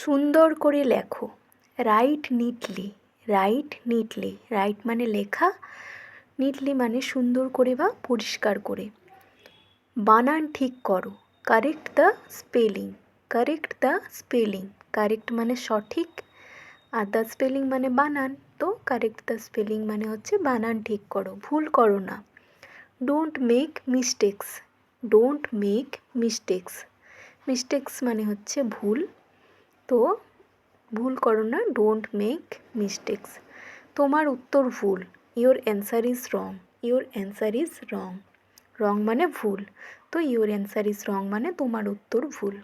সুন্দর করে লেখো। Right neatly. Right neatly. Right মানে লেখা, নিটলি মানে সুন্দর করে বা পরিষ্কার করে। বানান ঠিক করো। Correct the spelling. Correct the spelling. Correct মানে সঠিক, আর দ্য স্পেলিং মানে বানান। তো কারেক্ট দ্য স্পেলিং মানে হচ্ছে বানান ঠিক করো, ভুল করো না। Don't make mistakes. Don't make mistakes. Mistakes মানে হচ্ছে ভুল, তো ভুল করো না, ডোন্ট মেক মিস্টেক্স। তোমার উত্তর ভুল। Your answer is wrong. Your answer is wrong. Wrong মানে ভুল, তো ইয়োর অ্যান্সার ইজ রং মানে তোমার উত্তর ভুল।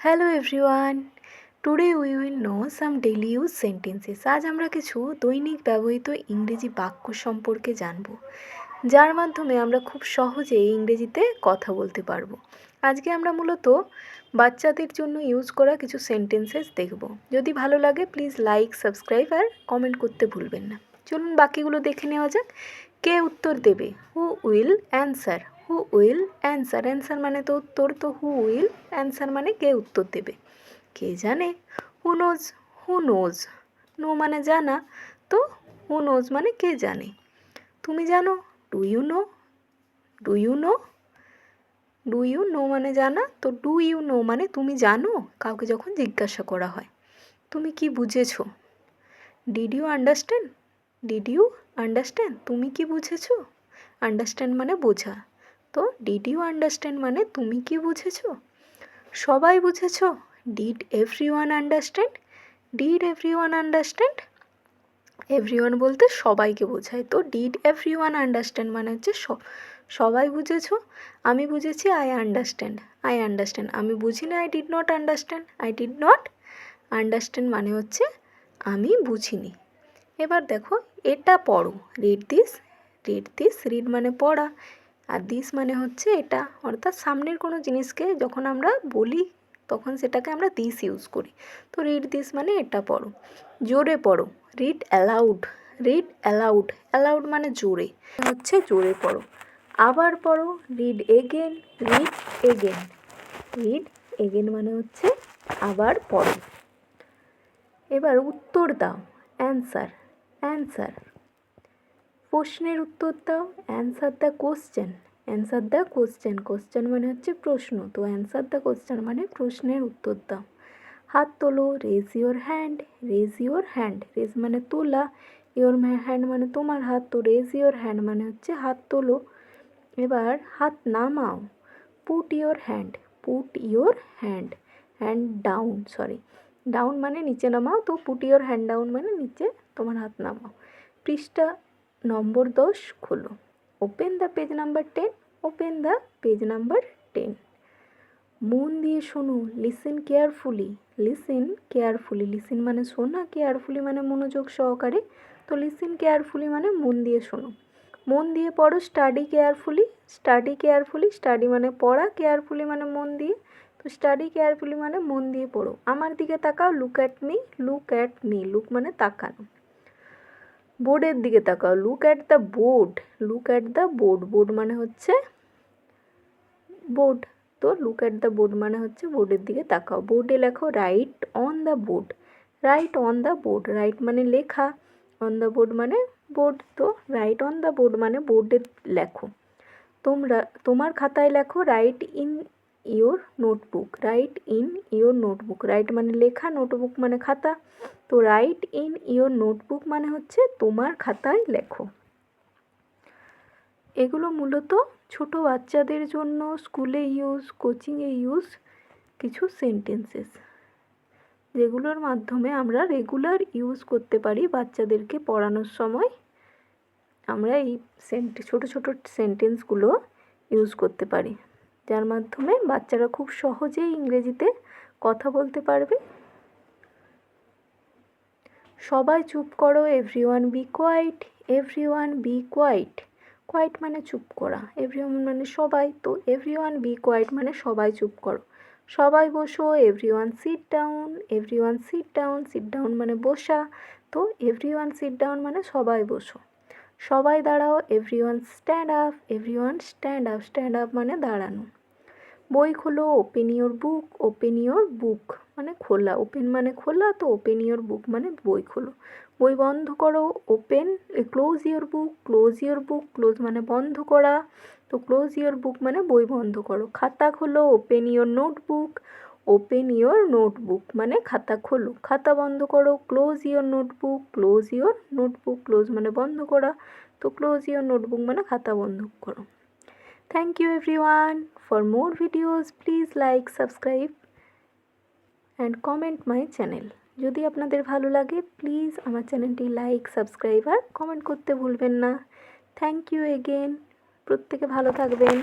Hello everyone, today we will know some daily use sentences. আজ আমরা কিছু দৈনিক ব্যবহৃত ইংরেজি বাক্য সম্পর্কে জানব, যার মাধ্যমে আমরা খুব সহজে ইংরেজিতে কথা বলতে পারবো। আজকে আমরা মূলত বাচ্চাদের জন্য ইউজ করা কিছু সেন্টেন্সেস দেখব। যদি ভালো লাগে প্লিজ লাইক, সাবস্ক্রাইব আর কমেন্ট করতে ভুলবেন না। চলুন বাকিগুলো দেখে নেওয়া যাক। কে উত্তর দেবে? Who will answer. Who will answer. Answer মানে তো উত্তর, তো হু উইল অ্যান্সার মানে কে উত্তর দেবে। কে জানে? Who knows. Who knows. Know মানে জানা, তো হু নোজ মানে কে জানে। তুমি জানো? Do you know. Do you know. Do you know মানে জানা, তো ডু ইউ নো মানে তুমি জানো, কাউকে যখন জিজ্ঞাসা করা হয়। তুমি কি বুঝেছো? Did you understand. Did you understand, তুমি কি বুঝেছো? আন্ডারস্ট্যান্ড মানে বোঝা, তো ডিড ইউ আন্ডারস্ট্যান্ড মানে তুমি কি বুঝেছো? সবাই বুঝেছো? Did everyone understand. Did everyone understand. Everyone বলতে সবাইকে বোঝায়, তো ডিড এভরিওয়ান আন্ডারস্ট্যান্ড মানে হচ্ছে সবাই বুঝেছো। আমি বুঝেছি, আই আন্ডারস্ট্যান্ড। I understand. আমি বুঝি না, I did not understand. I did not understand মানে হচ্ছে আমি বুঝিনি। এবার দেখো, এটা পড়ো। Read this. Read this. Read মানে পড়া, আর দিস মানে হচ্ছে এটা, অর্থাৎ সামনের কোনো জিনিসকে যখন আমরা বলি তখন সেটাকে আমরা দিস ইউজ করি। তো রিড দিস মানে এটা পড়ো। জোরে পড়ো। Read aloud. Read aloud. Allowed মানে জোরে, হচ্ছে জোরে পড়ো। আবার পড়ো। Read again. Read again. Read again মানে হচ্ছে আবার পড়ো। এবার উত্তর দাও। অ্যান্সার। অ্যান্সার। প্রশ্নের উত্তর দাও। Answer the question. Answer the question. Question মানে হচ্ছে প্রশ্ন, তো অ্যান্সার দ্য কোশ্চেন মানে প্রশ্নের উত্তর দাও। হাত তোলো। Raise your hand. Raise your hand. Raise মানে তোলা, ইওর হ্যান্ড মানে তোমার হাত, তো রেজ ইওর হ্যান্ড মানে হচ্ছে হাত তোলো। এবার হাত নামাও। Put your hand. Put your hand. Hand down, sorry, down মানে নিচে নামাও, তো পুট ইওর হ্যান্ড ডাউন মানে নিচে তোমার হাত নামাও। পৃষ্ঠা নম্বর 10 খোলো। Open the page number 10। Open the page number 10। মন দিয়ে শোনো। Listen carefully. Listen carefully. Listen মানে শোনা, কেয়ারফুলি মানে মনোযোগ সহকারে, তো লিসেন কেয়ারফুলি মানে মন দিয়ে শোনো। মন দিয়ে পড়ো। Study carefully. Study carefully. Study মানে পড়া, কেয়ারফুলি মানে মন দিয়ে, তো স্টাডি কেয়ারফুলি মানে মন দিয়ে পড়ো। আমার দিকে তাকাও। Look at me. Look at me. Look মানে তাকানো। বোর্ডের দিকে তাকাও। Look at the board. Look at the board. Board মানে হচ্ছে বোর্ড, তো লুক অ্যাট দ্য বোর্ড মানে হচ্ছে বোর্ডের দিকে তাকাও। বোর্ডে লেখো। Right on the board. Right on the board. Right মানে লেখা, অন দ্য বোর্ড মানে বোর্ড, তো রাইট অন দ্য বোর্ড মানে বোর্ডে লেখো। তোমার খাতায় লেখো। Right in your notebook. Right in your notebook. Right মানে লেখা, নোটবুক মানে খাতা, তো রাইট ইন ইওর নোটবুক মানে হচ্ছে তোমার খাতায় লেখো। এগুলো মূলত ছোট বাচ্চাদের জন্য স্কুলে ইউজ, কোচিংয়ে ইউজ কিছু সেন্টেন্সেস, যেগুলোর মাধ্যমে আমরা রেগুলার ইউজ করতে পারি। বাচ্চাদেরকে পড়ানোর সময় আমরা এই ছোট ছোট সেন্টেন্সগুলো ইউজ করতে পারি, যার মাধ্যমে বাচ্চারা খুব সহজেই ইংরেজিতে কথা বলতে পারবে। সবাই চুপ করো। Everyone be quiet. Everyone be quiet. Quiet মানে চুপ করা, এভরিওয়ান মানে সবাই, তো এভরিওয়ান বি কোয়াইট মানে সবাই চুপ করো। সবাই বসো। Everyone sit down. Everyone sit down. Sit down মানে বসা, তো এভরিওয়ান সিট ডাউন মানে সবাই বসো। সবাই দাঁড়াও। Everyone stand up. Everyone stand up. Stand up মানে দাঁড়ানো। বই খোলো। Open your book. Open your বুক মানে খোলা, ওপেন মানে খোলা, তো ওপেন ইওর বুক মানে বই খোলো। বই বন্ধ করো, open, close your book, close your book, close মানে বন্ধ করা, তো ক্লোজ ইওর বুক মানে বই বন্ধ করো। খাতা খোলো, open your notebook, open your notebook মানে খাতা খোলো। খাতা বন্ধ করো, close your notebook, close your notebook, close মানে বন্ধ করা, তো ক্লোজ ইওর নোটবুক মানে খাতা বন্ধ করো। Thank you everyone. For more videos, please like, subscribe and comment my channel. যদি আপনাদের ভালো লাগে প্লিজ আমার চ্যানেলটি লাইক, সাবস্ক্রাইব আর কমেন্ট করতে ভুলবেন না। Thank you again. প্রত্যেকে ভালো থাকবেন।